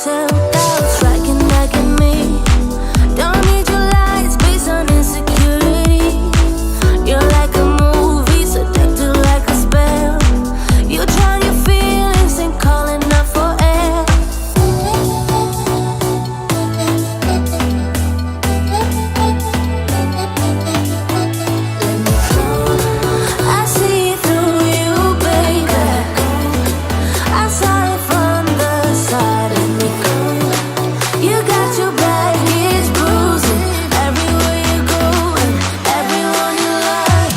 self-doubts striking back at me. Don't need your lies based on insecurity. You're like a movie, seductive like a spell. You drown your feelings and calling out for air. I see through you, baby. I saw it from the side. Let me go. You got your baggage bruising everywhere you go and everyone you love.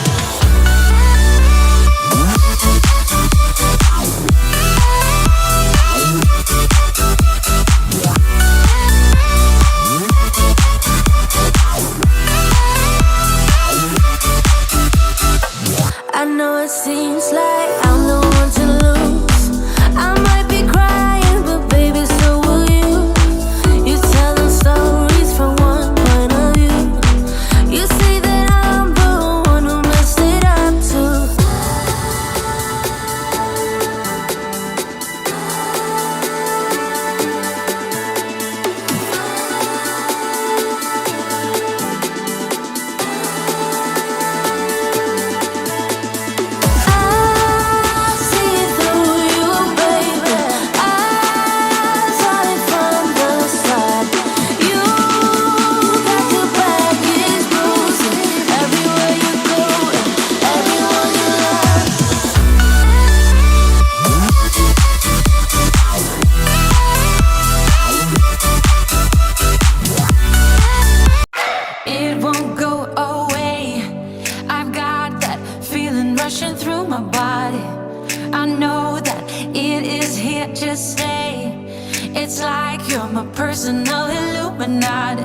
I know it seems like I'm the one to lose. I might be crying, but baby, so will you. You tell them stories from one point of view. You say that I'm the one who messed it up too. I see through you, baby. I saw it from the side. You got your baggage bruising everywhere you go and everyone you love. It won't go away. I've got that feeling rushing through my body. I know that it is here to stay. It's like you're my personal Illuminati.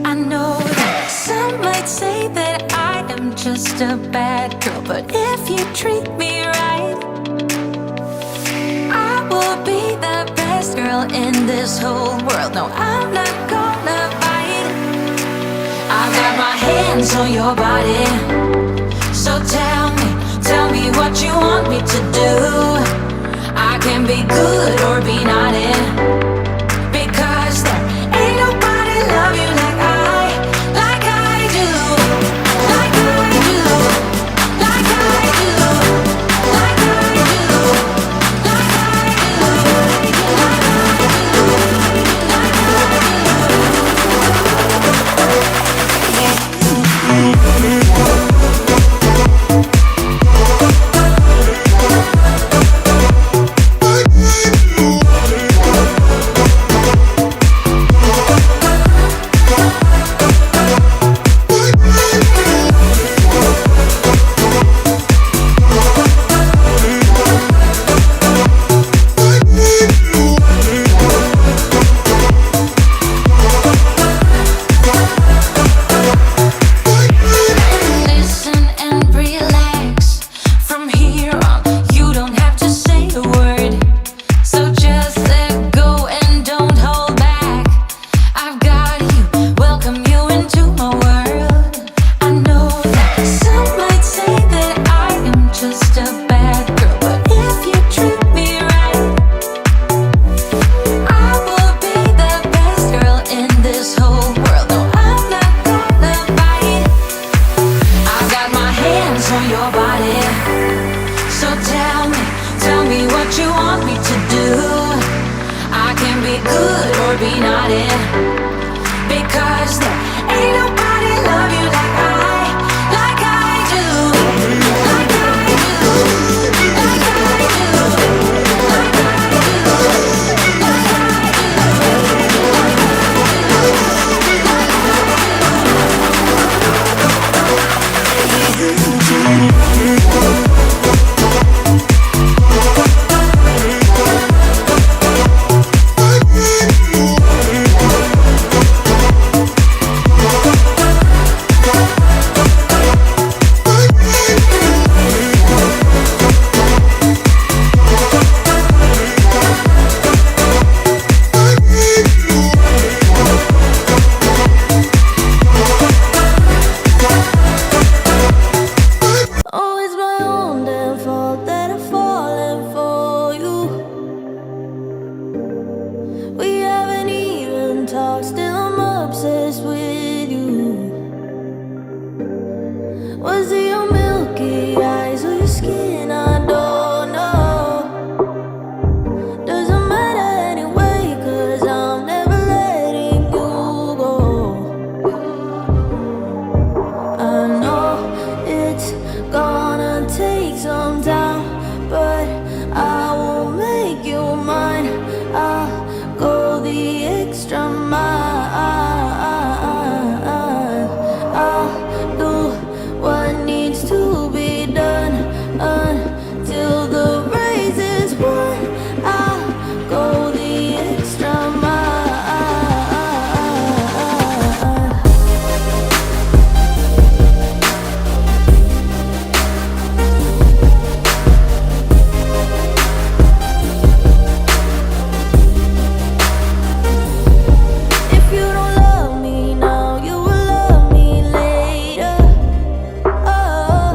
I know that some might say that I am just a bad girl, but if you treat me right, I will be the best girl in this whole world. No, I'm not gonna fight. I've got my hands on your body. So tell me what you want me to do. I can be good or be naughty, because there ain't nobody love you like I do, like I do, like I do, like I do, like I do, like I do. asking, I don't know. Doesn't matter anyway, 'cause I'm never letting you go. I know it's gonna take some time, but I will make you mine. I'll go the extra mile. I'll do what needs to be done until the race is won. I'll go the extra mile. If you don't love me now, you will love me later. Oh,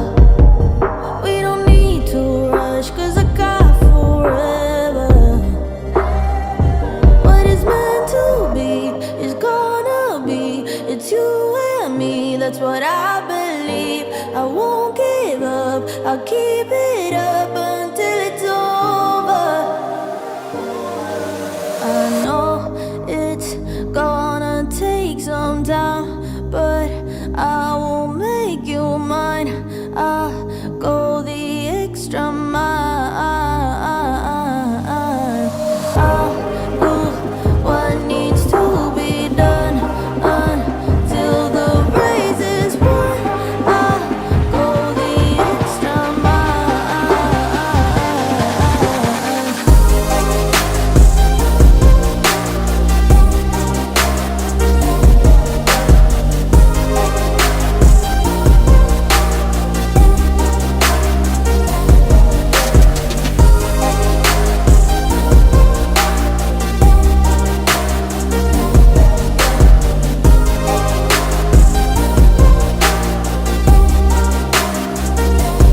we don't need to rush, 'cause I got forever. What is meant to be is gonna be. It's you and me, that's what I believe. I won't give up, I'll keep it up until it's over. I know it's gonna take some time, but I will make you mine. I'll go the extra mile. I'll do what needs to be done until the race is won. I'll go the extra mile.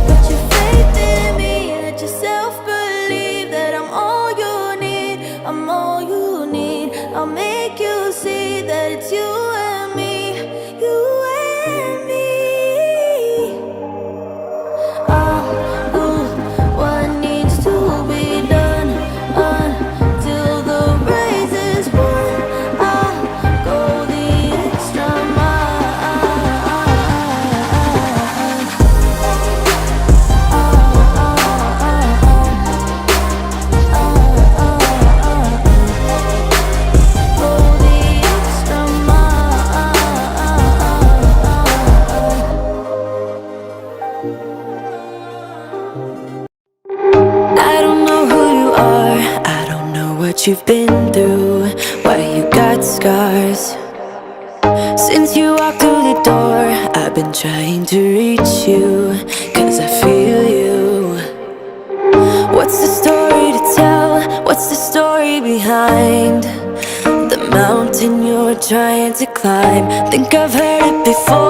Put your faith in me, let yourself believe that I'm all you need. I'm all you need. I'll make you see that it's you and me, you and me. I'll do what needs to be done until the race is won. I'll go the extra I don't know who you are, I don't know what you've been through, why you got scars. Since you walked through the door, I've been trying to reach you, 'cause I feel you. What's the story to tell? What's the story behind the mountain you're trying to climb? Think I've heard it before.